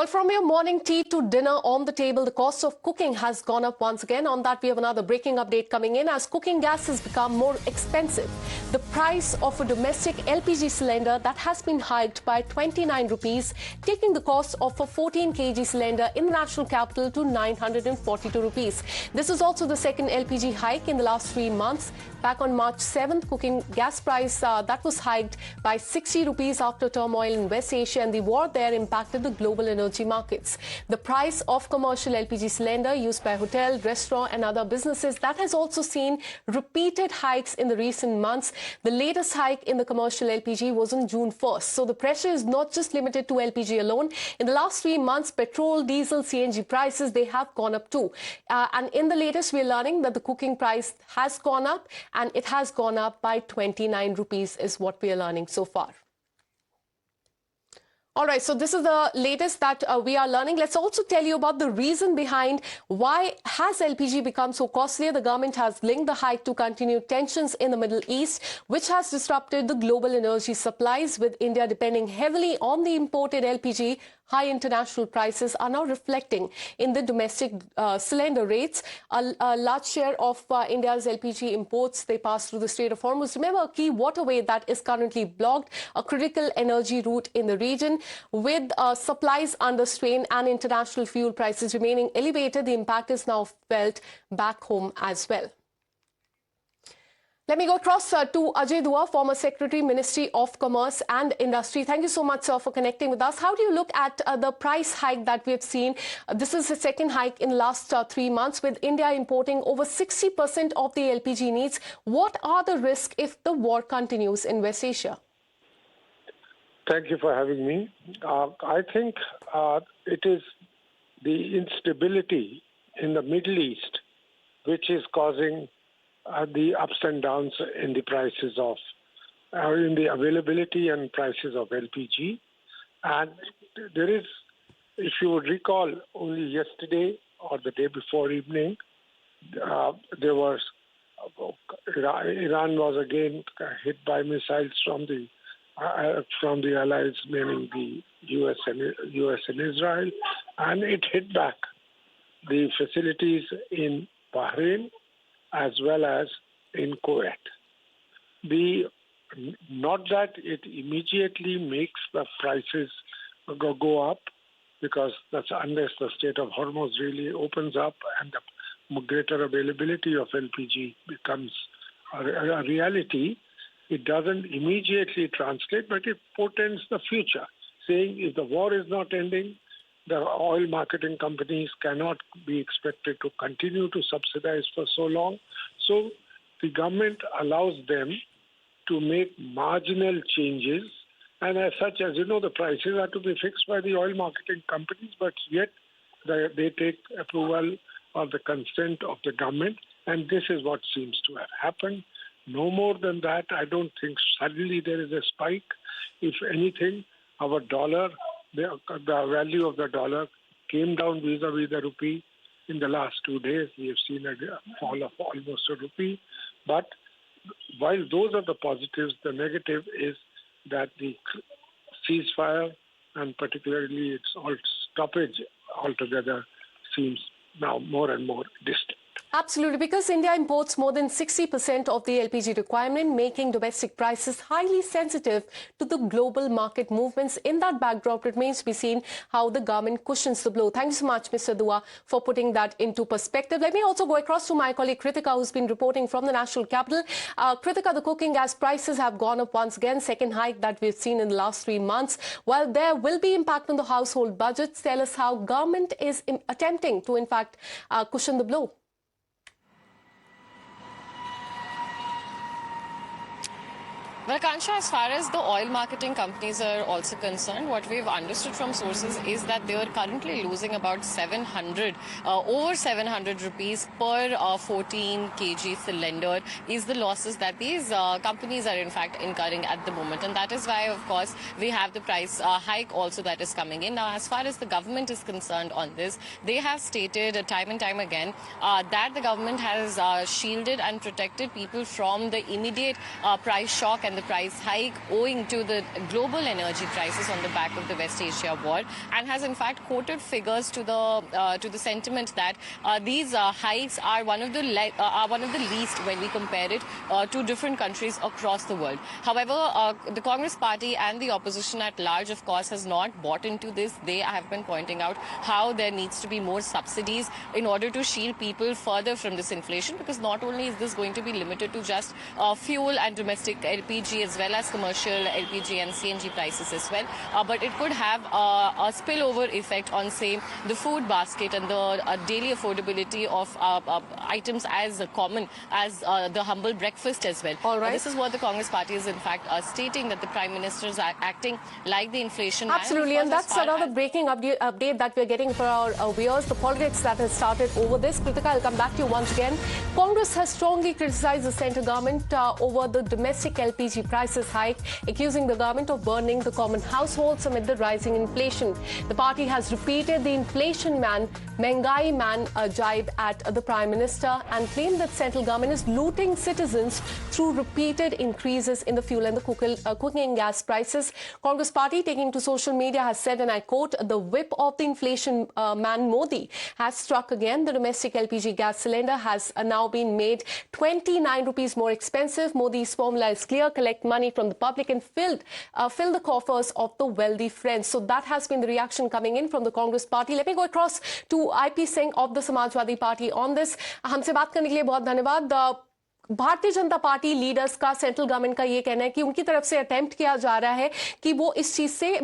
Well, from your morning tea to dinner on the table, the cost of cooking has gone up once again. On that, we have another breaking update coming in as cooking gas has become more expensive. The price of a domestic LPG cylinder that has been hiked by 29 rupees, taking the cost of a 14 kg cylinder in the national capital to 942 rupees. This is also the second LPG hike in the last 3 months. Back on March 7th, cooking gas price that was hiked by 60 rupees after turmoil in West Asia, and the war there impacted the global energy markets. The price of commercial LPG cylinder used by hotel, restaurant and other businesses that has also seen repeated hikes in the recent months. The latest hike in the commercial LPG was on June 1st. So the pressure is not just limited to LPG alone. In the last 3 months, petrol, diesel, CNG prices, they have gone up too. And in the latest, we're learning that the cooking price has gone up, and it has gone up by 29 rupees is what we are learning so far. All right, so this is the latest that we are learning. Let's also tell you about the reason behind why has LPG become so costly. The government has linked the hike to continued tensions in the Middle East, which has disrupted the global energy supplies, with India depending heavily on the imported LPG. High international prices are now reflecting in the domestic cylinder rates. A large share of India's LPG imports, they pass through the Strait of Hormuz. Remember, a key waterway that is currently blocked, a critical energy route in the region. With supplies under strain and international fuel prices remaining elevated, the impact is now felt back home as well. Let me go across to Ajay Dua, former Secretary, Ministry of Commerce and Industry. Thank you so much, sir, for connecting with us. How do you look at the price hike that we have seen? This is the second hike in the last 3 months, with India importing over 60% of the LPG needs. What are the risks if the war continues in West Asia? Thank you for having me. I think it is the instability in the Middle East which is causing the ups and downs in the prices of, in the availability and prices of LPG. And there is, if you would recall, only yesterday or the day before evening, there was, Iran was again hit by missiles from the allies, meaning the US and Israel, and it hit back the facilities in Bahrain as well as in Kuwait. Not that it immediately makes the prices go up, because that's unless the Strait of Hormuz really opens up and the greater availability of LPG becomes a reality. It doesn't immediately translate, but it portends the future, saying if the war is not ending, the oil marketing companies cannot be expected to continue to subsidize for so long. So the government allows them to make marginal changes. And as such, as you know, the prices are to be fixed by the oil marketing companies, but yet they take approval or the consent of the government. And this is what seems to have happened. No more than that. I don't think suddenly there is a spike. If anything, our dollar, the value of the dollar came down vis-a-vis the rupee. In the last 2 days, we have seen a fall of almost a rupee. But while those are the positives, the negative is that the ceasefire and particularly its stoppage altogether seems now more and more distant. Absolutely, because India imports more than 60% of the LPG requirement, making domestic prices highly sensitive to the global market movements. In that backdrop, it remains to be seen how the government cushions the blow. Thank you so much, Mr. Dua, for putting that into perspective. Let me also go across to my colleague Kritika, who's been reporting from the national capital. Kritika, the cooking gas prices have gone up once again, second hike that we've seen in the last 3 months. While there will be impact on the household budgets, tell us how government is attempting to, in fact, cushion the blow. Well, Kansha, as far as the oil marketing companies are also concerned, what we've understood from sources is that they are currently losing about over 700 rupees per 14 kg cylinder is the losses that these companies are in fact incurring at the moment. And that is why, of course, we have the price hike also that is coming in. Now, as far as the government is concerned on this, they have stated time and time again that the government has shielded and protected people from the immediate price shock and the price hike owing to the global energy crisis on the back of the West Asia war, and has in fact quoted figures to the sentiment that these hikes are one of the least when we compare it to different countries across the world. However, the Congress party and the opposition at large, of course, has not bought into this. They have been pointing out how there needs to be more subsidies in order to shield people further from this inflation, because not only is this going to be limited to just fuel and domestic LPG as well as commercial LPG and CNG prices as well, but it could have a spillover effect on, say, the food basket and the daily affordability of items as common as the humble breakfast as well. All right. This is what the Congress party is in fact stating, that the Prime Minister is acting like the inflation man. Absolutely, and that's another breaking update that we're getting for our viewers. The politics that has started over this. Kritika, I'll come back to you once again. Congress has strongly criticized the centre government over the domestic LPG prices hike, accusing the government of burdening the common households amid the rising inflation. The party has repeated the inflation man, Mengai man jibe at the Prime Minister and claimed that central government is looting citizens through repeated increases in the fuel and the cooking gas prices. Congress party, taking to social media, has said, and I quote, "The whip of the inflation man Modi has struck again. The domestic LPG gas cylinder has now been made 29 rupees more expensive. Modi's formula is clear: collect money from the public and fill the coffers of the wealthy friends." So that has been the reaction coming in from the Congress party. Let me go across to IP Singh of the Samajwadi Party on this. हमसे बात करने के लिए बहुत धन्यवाद. Bharatiya Janata party leaders का, central government का ये कहना है कि उनकी तरफ से अटेम्प्ट किया जा रहा है कि वो इस चीज से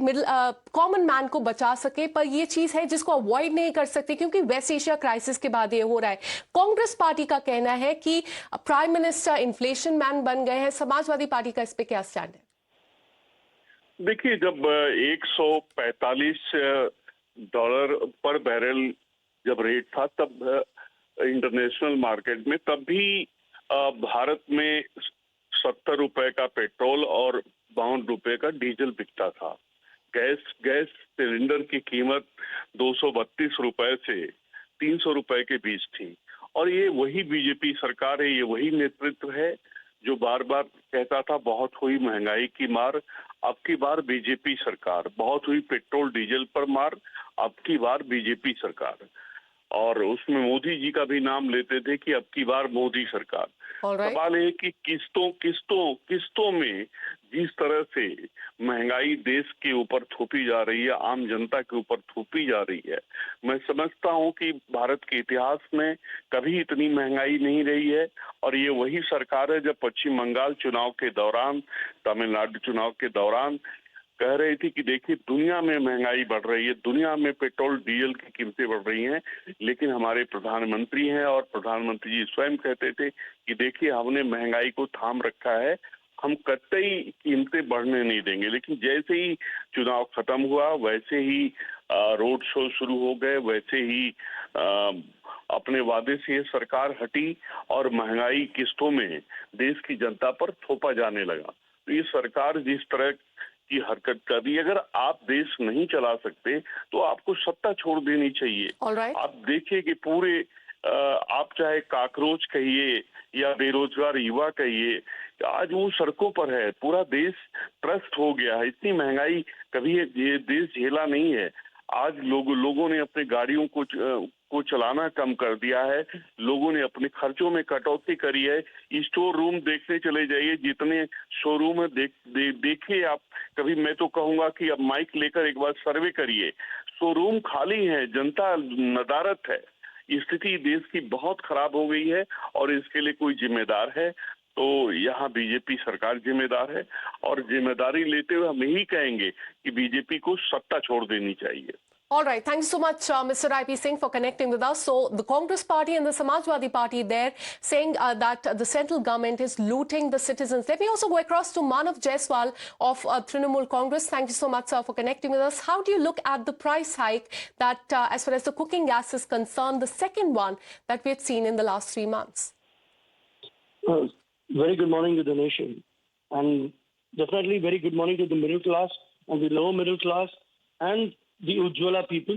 कॉमन मैन को बचा सके, पर ये चीज है जिसको अवॉइड नहीं कर सकते क्योंकि वेस्ट एशिया क्राइसिस के बाद ये हो रहा है. कांग्रेस पार्टी का कहना है कि प्राइम मिनिस्टर इन्फ्लेशन मैन बन गए हैं. समाजवादी पार्टी का इस पे क्या स्टैंड है? देखिए, जब $145 पर बैरल जब रेट था, तब इंटरनेशनल मार्केट में, तब भी भारत में 70 रुपए का पेट्रोल और 52 रुपए का डीजल बिकता था. गैस सिलेंडर की कीमत 232 रुपए से 300 रुपए के बीच थी. और ये वही बीजेपी सरकार है, ये वही नेतृत्व है जो बार बार कहता था बहुत हुई महंगाई की मार, अब की बार बीजेपी सरकार. बहुत हुई पेट्रोल डीजल पर मार, अब की बार बीजेपी सरकार. और उसमें मोदी जी का भी नाम लेते थे कि अब की बार मोदी सरकार. सवाल है कि किस्तों में जिस तरह से महंगाई देश के ऊपर थोपी जा रही है, आम जनता के ऊपर थोपी जा रही है, मैं समझता हूं कि भारत के इतिहास में कभी इतनी महंगाई नहीं रही है. और ये वही सरकार है जब पश्चिम बंगाल चुनाव के दौरान, तमिलनाडु चुनाव के दौरान कह रही थी कि देखिए दुनिया में महंगाई बढ़ रही है, दुनिया में पेट्रोल डीजल की कीमतें बढ़ रही हैं, लेकिन हमारे प्रधानमंत्री हैं और प्रधानमंत्री जी स्वयं कहते थे कि देखिए हमने महंगाई को थाम रखा है, हम कतई कीमतें बढ़ने नहीं देंगे. लेकिन जैसे ही चुनाव खत्म हुआ, वैसे ही रोड शो शुरू हो गए, वैसे ही अपने वादे से सरकार हटी और महंगाई किस्तों में देश की जनता पर थोपा जाने लगा. तो ये सरकार जिस तरह की हरकत कर रही है, अगर आप देश नहीं चला सकते तो आपको सत्ता छोड़ देनी चाहिए. आप देखिए कि पूरे आप चाहे काकरोच कहिए या बेरोजगार युवा कहिए, आज वो सड़कों पर है. पूरा देश त्रस्त हो गया है. इतनी महंगाई कभी ये देश झेला नहीं है. आज लोगों ने अपने गाड़ियों को चलाना कम कर दिया है. लोगों ने अपने खर्चों में कटौती करी है. स्टोर रूम देखने चले जाइए, जितने शोरूम है देखिए आप. कभी मैं तो कहूंगा कि अब माइक लेकर एक बार सर्वे करिए. शोरूम खाली है, जनता नदारत है. स्थिति देश की बहुत खराब हो गई है और इसके लिए कोई जिम्मेदार है तो यहाँ बीजेपी सरकार जिम्मेदार है. और जिम्मेदारी लेते हुए हम यही कहेंगे कि बीजेपी को सत्ता छोड़ देनी चाहिए. All right. Thank you so much, Mr. IP Singh, for connecting with us. So the Congress party and the Samajwadi party there saying that the central government is looting the citizens. Let me also go across to Manav Jaiswal of Trinamool Congress. Thank you so much, sir, for connecting with us. How do you look at the price hike that, as far as the cooking gas is concerned, the second one that we had seen in the last 3 months? Very good morning to the nation. And definitely very good morning to the middle class and the lower middle class and the Ujjwala people,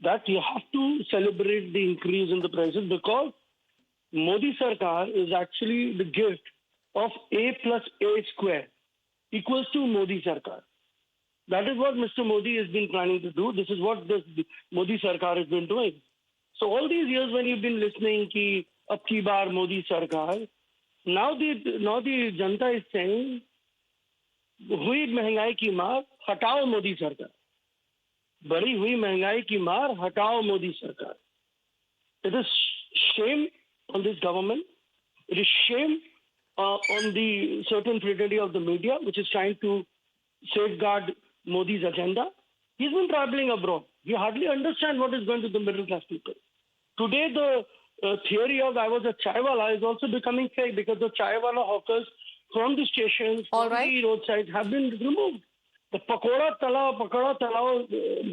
that you have to celebrate the increase in the prices because Modi Sarkar is actually the gift of A plus A square. equals to Modi Sarkar. That is what Mr. Modi has been planning to do. This is what the Modi Sarkar has been doing. So all these years when you've been listening ki ab ki baar Modi Sarkar, now the Janta is saying, हुई महंगाई की मार हटाओ मोदी सरकार, बड़ी हुई महंगाई की मार हटाओ मोदी सरकार. It is shame on this government. It is shame on the certain fraternity of the media, which is trying to safeguard Modi's agenda. He's been traveling abroad. We hardly understand what is going to the middle class people. Today, the theory of I was a chaiwala is also becoming fake because the chaiwala hawkers from the stations, from the roadsides have been removed. The Pakoda Talao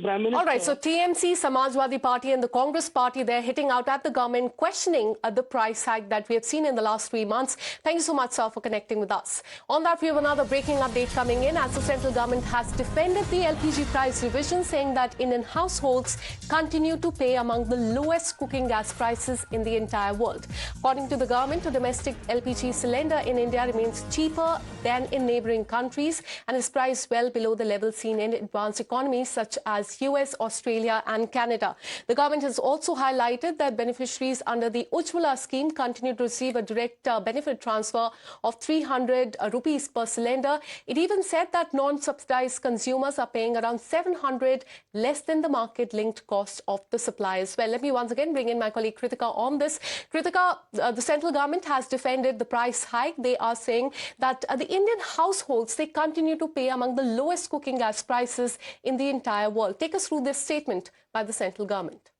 Prime Minister. All right, so TMC, Samajwadi Party and the Congress Party, they're hitting out at the government, questioning the price hike that we have seen in the last 3 months. Thank you so much, sir, for connecting with us. On that, we have another breaking update coming in as the central government has defended the LPG price revision, saying that Indian households continue to pay among the lowest cooking gas prices in the entire world. According to the government, a domestic LPG cylinder in India remains cheaper than in neighboring countries and is priced well below the level seen in advanced economies such as US, Australia and Canada. The government has also highlighted that beneficiaries under the Ujjwala scheme continue to receive a direct benefit transfer of 300 rupees per cylinder. It even said that non-subsidized consumers are paying around 700 less than the market-linked cost of the supply as well. Let me once again bring in my colleague Kritika on this. Kritika, the central government has defended the price hike. They are saying that the Indian households, they continue to pay among the lowest cooking gas prices in the entire world. Take us through this statement by the central government.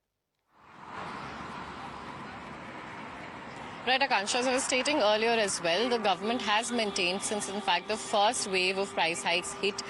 Right, Akansha, as I was stating earlier as well, the government has maintained since, in fact, the first wave of price hikes hit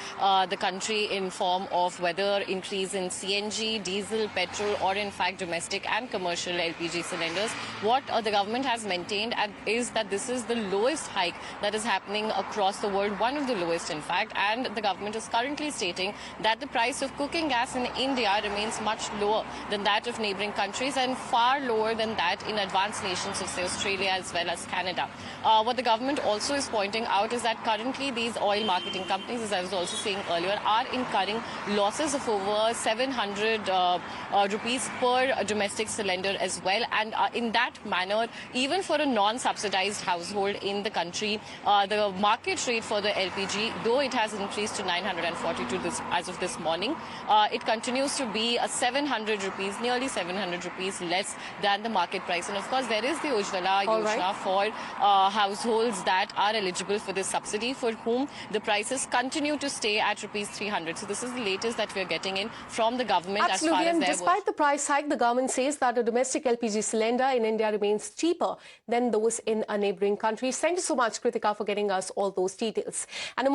the country in form of whether increase in CNG, diesel, petrol, or in fact domestic and commercial LPG cylinders. What the government has maintained is that this is the lowest hike that is happening across the world, one of the lowest, in fact, and the government is currently stating that the price of cooking gas in India remains much lower than that of neighboring countries and far lower than that in advanced nations of, say, Australia as well as Canada. What the government also is pointing out is that currently these oil marketing companies, as I was also saying earlier, are incurring losses of over 700 rupees per domestic cylinder as well. And in that manner, even for a non-subsidized household in the country, the market rate for the LPG, though it has increased to 942 as of this morning, it continues to be 700 rupees, nearly 700 rupees less than the market price. And of course, there is the Ujjwala Yojana for households that are eligible for this subsidy, for whom the prices continue to stay at rupees 300. So this is the latest that we are getting in from the government. Absolutely, as far and as despite the price hike, the government says that a domestic LPG cylinder in India remains cheaper than those in neighboring countries. Thank you so much, Kritika, for getting us all those details. And